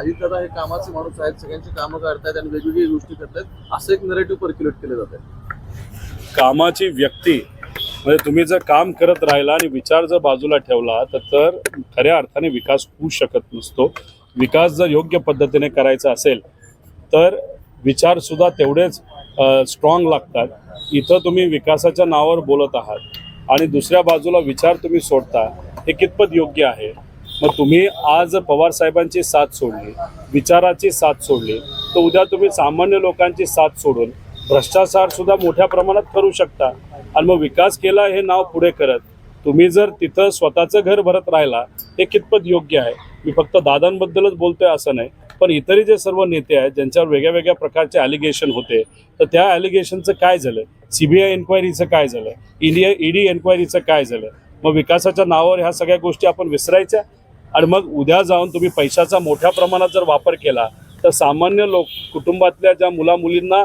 अजितदादा हे कामाचे माणूस आहेत, सगळ्यांची कामं करतायत आणि वेगवेगळी गोष्टी करतायत, असं एक नरेटिव्ह पर्क्युलेट केलं जात आहे. कामाची व्यक्ती म्हणजे तुम्ही जर काम करत राहिला आणि विचार जर बाजूला ठेवला तर खऱ्या अर्थाने विकास होऊ शकत नसतो. विकास जर योग्य पद्धतीने करायचा असेल तर विचारसुद्धा तेवढेच स्ट्रॉंग लागतात. इथं तुम्ही विकासाच्या नावावर बोलत आहात आणि दुसऱ्या बाजूला विचार तुम्ही सोडता, हे कितपत योग्य आहे? मग तुम्ही आज पवार साहेबांची साथ सोडली, विचाराची साथ सोडली, तर उद्या तुम्ही सामान्य लोकांची साथ सोडून भ्रष्टाचार सुद्धा मोठ्या प्रमाणात करू शकता. आणि मग विकास केला हे नाव पुढे करत तुम्ही जर तिथं स्वतःचं घर भरत राहिला, हे कितपत योग्य आहे? मी फक्त दादांबद्दलच बोलतोय असं नाही, पण इतरही जे सर्व नेते आहेत ज्यांच्यावर वेगळ्या वेगळ्या प्रकारचे ॲलिगेशन होते, तर त्या ॲलिगेशनचं काय झालं? CBI एन्क्वायरीचं काय झालं? ED एन्क्वायरीचं काय झालं? मग विकासाच्या नावावर ह्या सगळ्या गोष्टी आपण विसरायच्या आणि मग उद्या जाऊन तुम्ही पैशाचा मोठ्या प्रमाणात जर वापर केला तर सामान्य लोक कुटुंबातल्या ज्या मुलामुलींना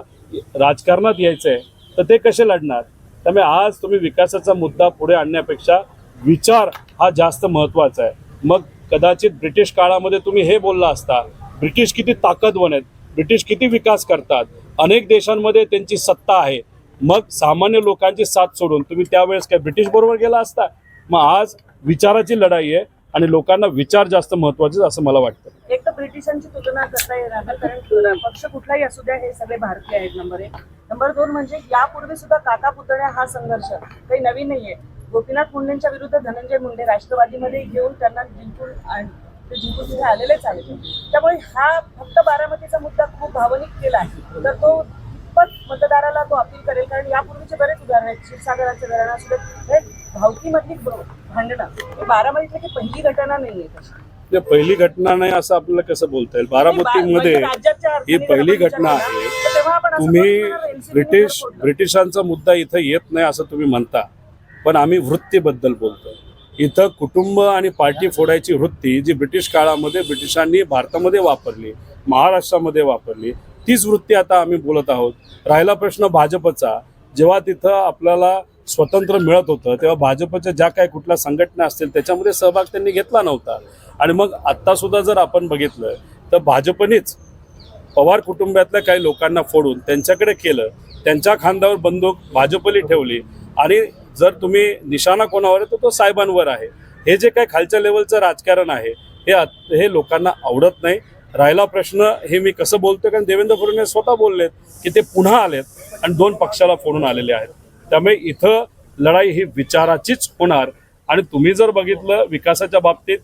राजकारणात यायचं आहे तर ते कसे लढणार? त्यामुळे आज तुम्ही विकासाचा मुद्दा पुढे आणण्यापेक्षा विचार हा जास्त महत्त्वाचा आहे. मग कदाचित ब्रिटिश काळामध्ये तुम्ही हे बोलला असता, ब्रिटिश किती ताकदवान आहेत, ब्रिटिश किती विकास करतात, अनेक देशांमध्ये त्यांची सत्ता आहे, मग सामान्य लोकांची साथ सोडून तुम्ही त्यावेळेस काय ब्रिटिश बरोबर गेला असता? मग आज विचाराची लढाई आहे आणि लोकांना विचार जास्त महत्त्वाचे असं मला वाटतं. एक तर ब्रिटिशांची तुलना करता येणार नाही, कारण पक्ष कुठलाही असू द्या हे सगळे भारतीय आहेत. नंबर 1. नंबर 2 म्हणजे यापूर्वी सुद्धा काका पुतण्या हा संघर्ष काही नवीन नाहीये. गोपीनाथ मुंडेंच्या विरुद्ध धनंजय मुंडे राष्ट्रवादीमध्ये घेऊन त्यांना जिंकून तिथे आलेलेच आहेत. त्यामुळे हा फक्त बारामतीचा मुद्दा खूप भावनिक केला आहे, तर तो मतदाराला तो अपील करेल. कारण यापूर्वीचे बरेच उदाहरण आहेत, क्षीरसागराचे धरण असू दे, भावकीमधली भांडणं ही बारामतीतली की पहिली घटना नाहीये. तशी पहिली घटना नाही असं आपल्याला कसं बोलता येईल? बारामतीमध्ये ही पहिली घटना आहे. तुम्ही ब्रिटिशांचा मुद्दा इथं येत नाही असं तुम्ही म्हणता, पण आम्ही वृत्तीबद्दल बोलतो. इथं कुटुंब आणि पार्टी फोडायची वृत्ती जी ब्रिटिश काळामध्ये ब्रिटिशांनी भारतामध्ये वापरली, महाराष्ट्रामध्ये वापरली, तीच वृत्ती आता आम्ही बोलत आहोत. राहिला प्रश्न भाजपचा, जेव्हा तिथं आपल्याला स्वतंत्र मिळत होतं तेव्हा भाजपच्या ज्या काही कुठल्या संघटना असतील त्याच्यामध्ये सहभाग त्यांनी घेतला नव्हता. आणि मग आत्तासुद्धा जर आपण बघितलं तर भाजपनेच पवार कुटुंबातल्या काही लोकांना फोडून त्यांच्याकडे केलं, त्यांच्या खांद्यावर बंदूक भाजपली ठेवली आणि जर तुम्ही निशाणा कोणावर आहे तर तो साहेबांवर आहे. हे जे काही खालच्या लेवलचं राजकारण आहे हे लोकांना आवडत नाही. राहिला प्रश्न हे मी कसं बोलतोय, कारण देवेंद्र फडणवीस स्वतः बोललेत की ते पुन्हा आलेत आणि 2 पक्षाला फोडून आलेले आहेत. त्यामुळे इथं लढाई ही विचाराचीच होणार. आणि तुम्ही जर बघितलं विकासाच्या बाबतीत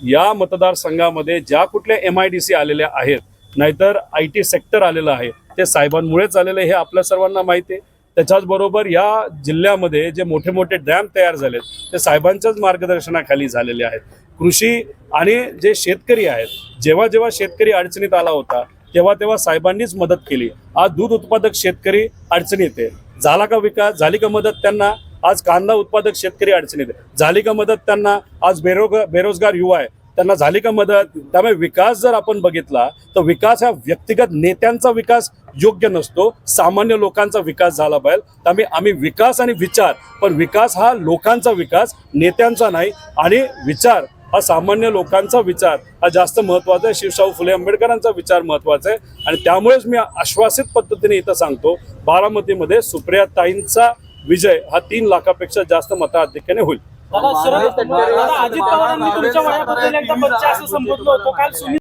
या मतदारसंघामध्ये ज्या कुठल्या MIDC आलेल्या आहेत, नाहीतर IT सेक्टर आलेलं आहे, ते साहेबांमुळेच आलेलं हे आपल्या सर्वांना माहिती आहे. त्याच्याचबरोबर या जिल्ह्यामध्ये जे मोठे मोठे डॅम तयार झालेत ते साहेबांच्याच मार्गदर्शनाखाली झालेले आहेत. कृषी आणि जे शेतकरी आहेत, जेव्हा जेव्हा शेतकरी अडचणीत आला होता तेव्हा साहेबांनीच मदत केली. आज दूध उत्पादक शेतकरी अडचणीत आहे, झाला का विकास? झाली का मदत त्यांना? आज कांदा उत्पादक शेतकरी अडचणीत आहे, झाली का मदत त्यांना? आज बेरोजगार युवा आहे, त्यांना झाली का मदत? त्यामुळे विकास जर आपण बघितला तर विकास हा व्यक्तिगत नेत्यांचा विकास योग्य नसतो, सामान्य लोकांचा विकास झाला पाहिजे. त्यामुळे आम्ही विकास आणि विचार, पण विकास हा लोकांचा विकास, नेत्यांचा नाही, आणि विचार हा सामान्य लोकांचा विचार हा जास्त महत्त्वाचा आहे. शिवशाहू फुले आंबेडकरांचा विचार महत्त्वाचा आहे. आणि त्यामुळेच मी आश्वासित पद्धतीने इथं सांगतो, बारामतीमध्ये सुप्रियाताईंचा विजय हा 3 लाखापेक्षा जास्त मताधिक्याने होईल. अजित पवारांनी तुमच्या वयाबद्दल एकदा बच्चा असं संबोधलं होतं. काल सुनील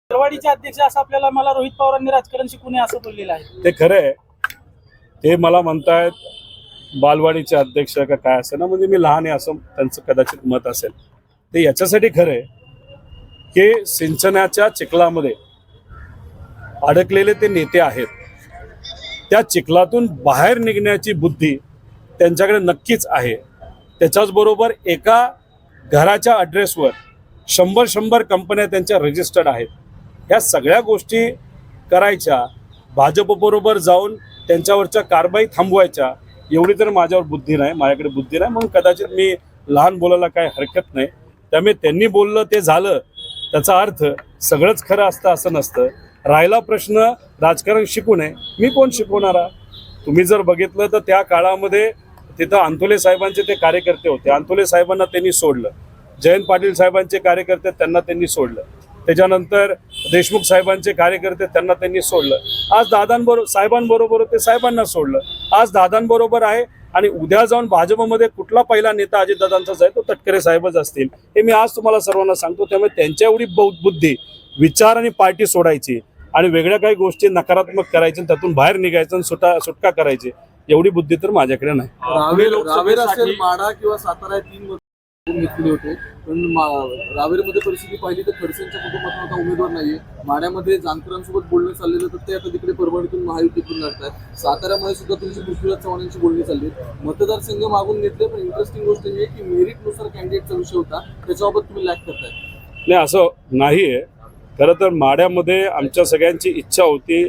दरवाडीचे अध्यक्ष असं आपल्याला मला रोहित पवारांनी राजकारण शिकू नये असं बोललेलं आहे. ते खरं आहे. ते मला म्हणतायत बालवाडीचे अध्यक्ष का काय असेल ना, म्हणजे मी लहान आहे असं त्यांचं कदाचित मत असेल. ते याच्यासाठी खरं आहे की सिंचनाच्या चिखलामध्ये अडकलेले ते नेते आहेत, त्या चिखलातून बाहेर निघण्याची बुद्धी त्यांच्याकडे नक्कीच आहे. त्याच्याचबरोबर एका घराच्या ॲड्रेसवर 100 कंपन्या त्यांच्या रजिस्टर्ड आहेत. ह्या सगळ्या गोष्टी करायच्या, भाजपबरोबर जाऊन त्यांच्यावरच्या कारवाई थांबवायच्या, एवढी तर माझ्यावर बुद्धी नाही, माझ्याकडे बुद्धी नाही, म्हणून कदाचित मी लहान बोलायला काय हरकत नाही. त्यामुळे त्यांनी बोललं ते झालं, त्याचा अर्थ सगळंच खरं असतं असं नसतं. राहिला प्रश्न राजकारण शिकू नये, मी कोण शिकवणारा? तुम्ही जर बघितलं तर त्या काळामध्ये तिथं अंतुले साहेबांचे ते कार्यकर्ते होते, अंतुले साहेबांना त्यांनी सोडलं. जयंत पाटील साहेबांचे कार्यकर्ते त्यांना त्यांनी सोडलं. त्याच्यानंतर देशमुख साहेबांचे कार्यकर्ते त्यांना त्यांनी सोडलं. आज दादांबरोबर साहेबांबरोबर ते साहेबांना सोडलं. आज दादांबरोबर आहे आणि उद्या जाऊन भाजपमध्ये कुठला पहिला नेता अजितदादांचाच आहे तो तटकरे साहेबच असतील, हे मी आज तुम्हाला सर्वांना सांगतो. त्यामुळे त्यांच्या एवढी बुद्धी, विचार आणि पार्टी सोडायची आणि वेगळ्या काही गोष्टी नकारात्मक करायची, त्यातून बाहेर निघायचं आणि सुटका करायची, एवढी बुद्धी तर माझ्याकडे नाही. रावेर असेल, माढा किंवा सातारा हे 3 घेतले होते, पण रावेरमध्ये परिस्थिती पाहिली तर खडसेंच्या कुटुंबातून आता उमेदवार नाहीये. माढ्यामध्ये जानकरांसोबत बोलणं चाललेलं तर ते आता तिकडे परभणीतून महायुतीतून लढतात. साताऱ्यामध्ये सुद्धा तुमची पृथ्वीराज चव्हाणांची बोलणी चालली. मतदारसंघ मागून घेतले, पण इंटरेस्टिंग गोष्ट ही आहे की मेरिटनुसार कॅन्डिडेटचा विषय होता, त्याच्याबाबत तुम्ही लॅक करताय. नाही, असं नाहीये. खरं तर माढ्यामध्ये आमच्या सगळ्यांची इच्छा होती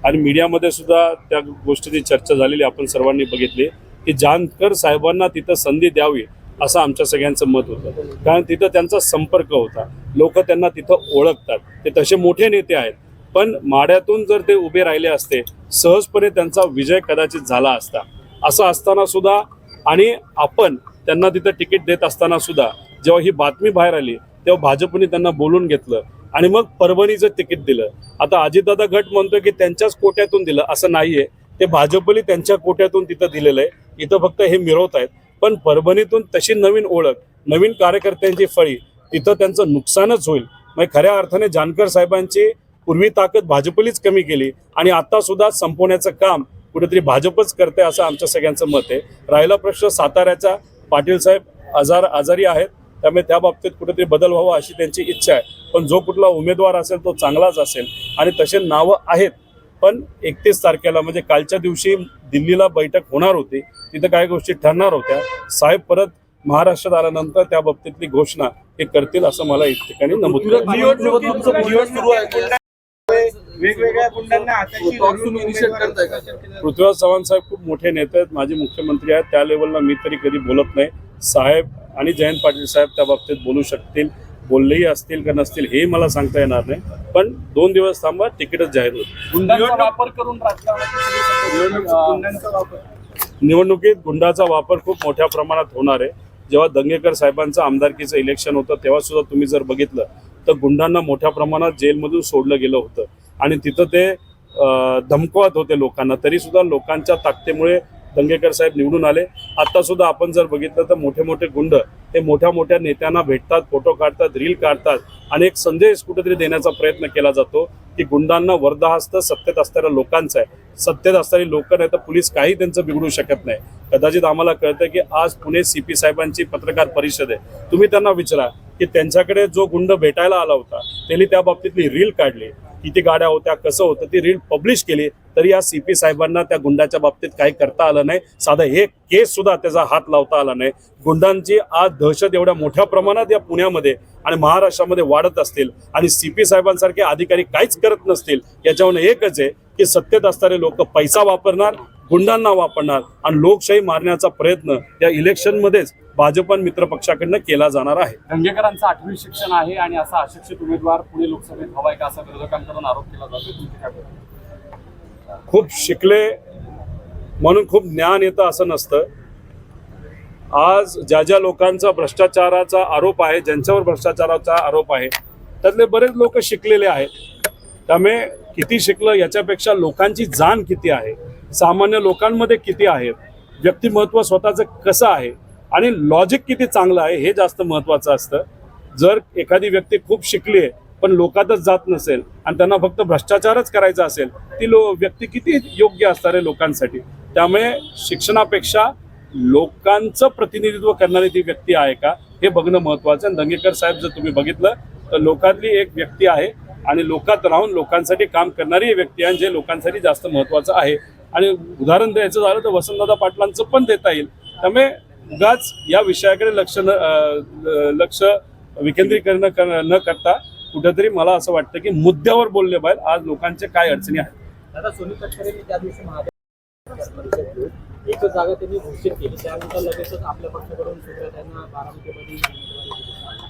आणि मीडियामध्ये सुद्धा त्या गोष्टीची चर्चा झालेली आपण सर्वांनी बघितली की जानकर साहेबांना तिथं संधी द्यावी असं आमच्या सगळ्यांचं मत होतं. कारण तिथं त्यांचा संपर्क होता, लोक त्यांना तिथं ओळखतात, ते तसे मोठे नेते आहेत. पण माढ्यातून जर ते उभे राहिले असते सहजपणे त्यांचा विजय कदाचित झाला असता. असं असताना सुद्धा आणि आपण त्यांना तिथं तिकीट देत असताना सुद्धा जेव्हा ही बातमी बाहेर आली तेव्हा भाजपने त्यांना बोलून घेतलं आणि मग परभणीचं तिकीट दिलं. आता अजितदादा गट म्हणतोय की त्यांच्याच कोट्यातून दिलं, असं नाहीये. ते भाजपने त्यांच्या कोट्यातून तिथं दिलेलं आहे. इथं फक्त हे मिरवत आहेत. पण परभणीतून तशी नवीन ओळख, नवीन कार्यकर्त्यांची फळी, तिथं त्यांचं नुकसानच होईल. मग खऱ्या अर्थाने जानकर साहेबांची पूर्वी ताकद भाजपलीच कमी केली आणि आता सुद्धा संपवण्याचं काम कुठेतरी भाजपच करते असं आमच्या सगळ्यांचं मत आहे. राहिला प्रश्न साताऱ्याचा, पाटील साहेब आजारी आहेत, त्यामुळे त्या बाबतीत कुठेतरी बदल व्हावा अशी त्यांची इच्छा आहे. पण जो कुठला उमेदवार असेल तो चांगलाच असेल आणि तसे नावं आहेत. पण 31 तारखेला म्हणजे कालच्या दिवशी दिल्लीला बैठक होणार होती, तिथं काही गोष्टी ठरणार होत्या. साहेब परत महाराष्ट्रात आल्यानंतर त्या बाबतीतली घोषणा हे करतील असं मला एक ठिकाणी नमूद वेगवेगळ्या गुंडांना पृथ्वीराज चव्हाण साहेब खूप मोठे नेते आहेत, माझे मुख्यमंत्री आहेत. त्या लेवलला मी तरी कधी बोलत नाही. साहेब आणि जयंत पाटील साहेब त्या बाबतीत बोलू शकतील, बोललेही असतील का नसतील हे मला सांगता येणार नाही. पण 2 दिवस थांबा, तिकीटच जाहीर होईल. निवडणुकीत गुंडाचा वापर खूप मोठ्या प्रमाणात होणार आहे. जेव्हा दंगेकर साहेबांचं आमदारकीचं इलेक्शन होतं तेव्हा सुद्धा तुम्ही जर बघितलं तर गुंडांना मोठ्या प्रमाणात जेलमधून सोडलं गेलं होतं आणि तिथं ते धमकवत होते लोकांना. तरी सुद्धा लोकांच्या ताकदीमुळे दंगेकर साहेब निवडून आले. आता सुद्धा आपण जर बघितलं तर मोठे मोठे गुंड हे मोठ्या मोठ्या नेत्यांना भेटतात, फोटो काढतात, रील काढतात आणि एक संदेश कुठेतरी देण्याचा प्रयत्न केला जातो की गुंडांना वरदहस्त सत्तेत असणाऱ्या लोकांचं आहे. सत्तेत असणारी लोक नाही तर पोलीस काही त्यांचं बिघडू शकत नाही. कदाचित आम्हाला कळतं की आज पुणे CP साहेबांची पत्रकार परिषद आहे. तुम्ही त्यांना विचारा की त्यांच्याकडे जो गुंड भेटायला आला होता त्यांनी त्या बाबतीतली रील काढली, किती गाड्या होत्या, कसं होतं, ती रील पब्लिश केली, तरी या CP साहेबांना त्या गुंडाच्या बाबतीत काही करता आलं नाही. साधा हे केस सुद्धा त्याचा हात लावता आला नाही. गुंडांची आज दहशत एवढ्या मोठ्या प्रमाणात या पुण्यामध्ये आणि महाराष्ट्रामध्ये वाढत असतील आणि CP साहेबांसारखे अधिकारी काहीच करत नसतील, याच्यावर एकच आहे की सत्तेत असणारे लोक पैसा वापरणार, गुंडांना वापरणार आणि लोकशाही मारण्याचा प्रयत्न या इलेक्शनमध्येच भाजप आणि मित्र पक्षाकडनं केला जाणार आहे. दंगेकरांचं 8वी शिक्षण आहे आणि असा अशिक्षित उमेदवार पुणे लोकसभेत हवाय का असा विरोधकांकडून आरोप केला जातो. खूप शिकले म्हणून खूप ज्ञान येतं असं नसतं. आज ज्या लोकांचा भ्रष्टाचाराचा आरोप आहे, ज्यांच्यावर भ्रष्टाचाराचा आरोप आहे त्यातले बरेच लोक शिकलेले आहेत. त्यामुळे किती शिकलं याच्यापेक्षा लोकांची जाण किती आहे, सामान्य लोकांमध्ये किती आहेत, व्यक्तिमत्व स्वतःचं कसं आहे आणि लॉजिक किती चांगलं आहे हे जास्त महत्त्वाचं असतं. जर एखादी व्यक्ती खूप शिकली आहे पण लोकातच जात नसेल आणि त्यांना फक्त भ्रष्टाचारच करायचा असेल, ती व्यक्ती किती योग्य असणार आहे लोकांसाठी. त्यामुळे शिक्षणापेक्षा लोकांचं प्रतिनिधित्व करणारी ती व्यक्ती आहे का हे बघणं महत्त्वाचं आहे. दंगेकर साहेब जर तुम्ही बघितलं तर लोकातली एक व्यक्ती आहे आणि लोकात राहून लोकांसाठी काम करणारी व्यक्ती आहे, जे लोकांसाठी जास्त महत्त्वाचं आहे. आणि उदाहरण द्यायचं झालं तर वसंतदादा पाटलांचं पण देता येईल. त्यामुळे उगाच या विषयाकडे लक्ष विकेंद्रीकरण न करता कुठेतरी मला असं वाटतं की मुद्द्यावर बोलले पाहिजे. आज लोकांचे काय अडचणी आहेत. दादा, सुनील तटकरेंनी त्या दिवशी महादेव एक जागा त्यांनी घोषित केली, त्यानंतर लगेचच आपल्या पक्षाकडून सुद्धा त्यांना बारामतीमध्ये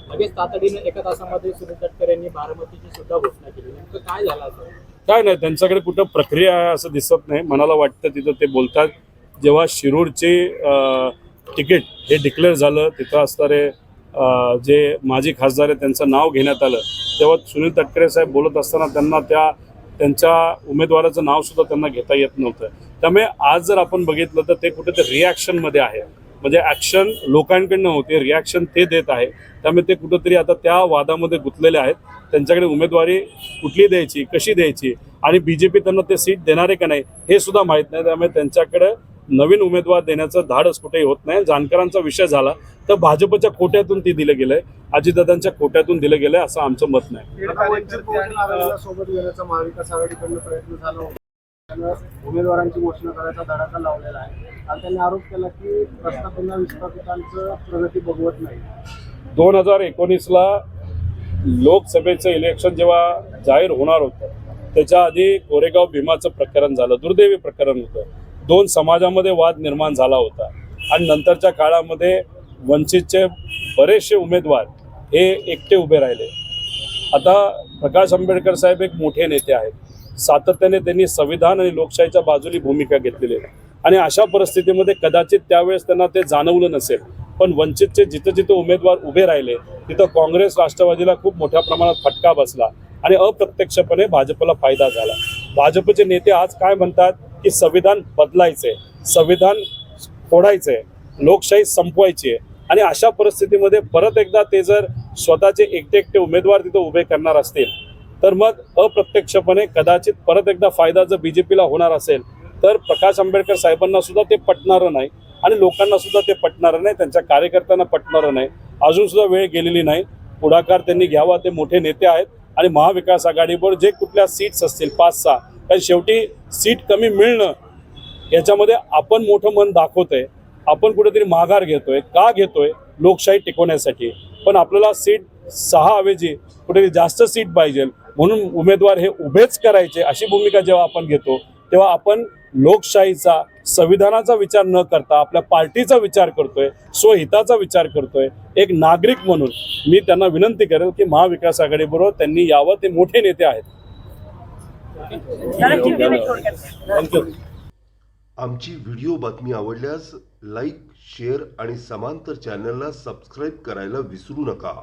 लगेच तातडीने 1 तासामध्ये सुनील तटकरेंनी बारामतीची सुद्धा घोषणा केली. नेमकं काय झालं असं? काय नाही, त्यांच्याकडे कुठं प्रक्रिया आहे असं दिसत नाही. मनाला वाटतं तिथं ते बोलतात. जेव्हा शिरूरचे तिकीट हे डिक्लेअर झालं, तिथं असणारे जे माजी खासदार आहे त्यांचं नाव घेण्यात आलं तेव्हा सुनील तटकरे साहेब बोलत असताना त्यांना त्यांच्या उमेदवाराचं नाव सुद्धा त्यांना घेता येत नव्हतं. त्यामुळे आज जर आपण बघितलं तर ते कुठेतरी रिॲक्शनमध्ये आहे, म्हणजे ॲक्शन लोकांकडनं होते, रिॲक्शन ते देत आहे. त्यामुळे ते कुठंतरी आता त्या वादामध्ये गुंतलेले आहेत. त्यांच्याकडे उमेदवारी कुठली द्यायची, कशी द्यायची आणि BJP त्यांना ते सीट देणार आहे का नाही हे सुद्धा माहीत नाही. त्यामुळे त्यांच्याकडे नवीन उमेदवार देण्याचं धाडस कुठेही होत नाही. जानकरांचा विषय झाला तर भाजपच्या कोट्यातून ती दिलं गेलंय, अजितदादांच्या कोट्यातून दिलं गेलंय असं आमचं मत नाही. सोबत घेण्याचा महाविकास आघाडीकडून प्रयत्न झाला होता. त्यानं उमेदवारांची घोषणा करायचा धडाका लावलेला आहे. आणि त्यांनी आरोप केला की प्रस्थापित विस्थापितांचं प्रगती बघवत नाही. 2019ला लोकसभेचं इलेक्शन जेव्हा जाहीर होणार होतं त्याच्या आधी कोरेगाव भीमाचं प्रकरण झालं, दुर्दैवी प्रकरण होतं. 2 समाजामध्ये वाद निर्माण झाला होता आणि नंतरच्या काळामध्ये वंचितचे बरेचसे उमेदवार हे एकटे उभे राहिले. आता प्रकाश आंबेडकर साहेब एक मोठे नेते आहेत, सातत्याने त्यांनी संविधान आणि लोकशाहीच्या बाजूली भूमिका घेतलेली आहे आणि अशा परिस्थितीमध्ये कदाचित त्यावेळेस त्यांना ते जाणवलं नसेल, पण वंचितचे जिथं जिथं उमेदवार उभे राहिले तिथं काँग्रेस राष्ट्रवादीला खूप मोठ्या प्रमाणात फटका बसला आणि अप्रत्यक्षपणे भाजपला फायदा झाला. भाजपचे नेते आज काय म्हणतात की संविधान बदलायचंय, संविधान फोडायचंय, लोकशाही संपवायची आहे आणि अशा परिस्थितीमध्ये परत एकदा ते जर स्वतःचे एकटे उमेदवार तिथं उभे करणार असतील तर मग अप्रत्यक्षपणे कदाचित परत एकदा फायदा जर BJPला होणार असेल तर प्रकाश आंबेडकर साहेबांना सुद्धा ते पटणारं नाही आणि लोकांना सुद्धा ते पटणारं नाही, त्यांच्या कार्यकर्त्यांना पटणारं नाही. अजून सुद्धा वेळ गेलेली नाही, पुढाकार त्यांनी घ्यावा. ते मोठे नेते आहेत आणि महाविकास आघाडीवर जे कुठल्या सीट्स असतील 5-6, कारण शेवटी सीट कमी मिळणं याच्यामध्ये आपण मोठं मन दाखवतोय, आपण कुठेतरी माघार घेतोय. का घेतोय? लोकशाही टिकवण्यासाठी. पण आपल्याला सीट 6 ऐवजी कुठेतरी जास्त सीट पाहिजे म्हणून उमेदवार हे उभेच करायचे अशी भूमिका जेव्हा आपण घेतो तेव्हा आपण लोकशाहीचा, संविधानाचा विचार न करता आपल्या पार्टीचा विचार करतोय, स्वहिताचा विचार करतोय. एक नागरिक म्हणून मी त्यांना विनंती करेल की महाविकास आघाडीबरोबर त्यांनी यावं. ते मोठे नेते आहेत. थँक्यू. आमची व्हिडिओ बातमी आवडल्यास लाईक, शेअर आणि समांतर चॅनलला सबस्क्राईब करायला विसरू नका.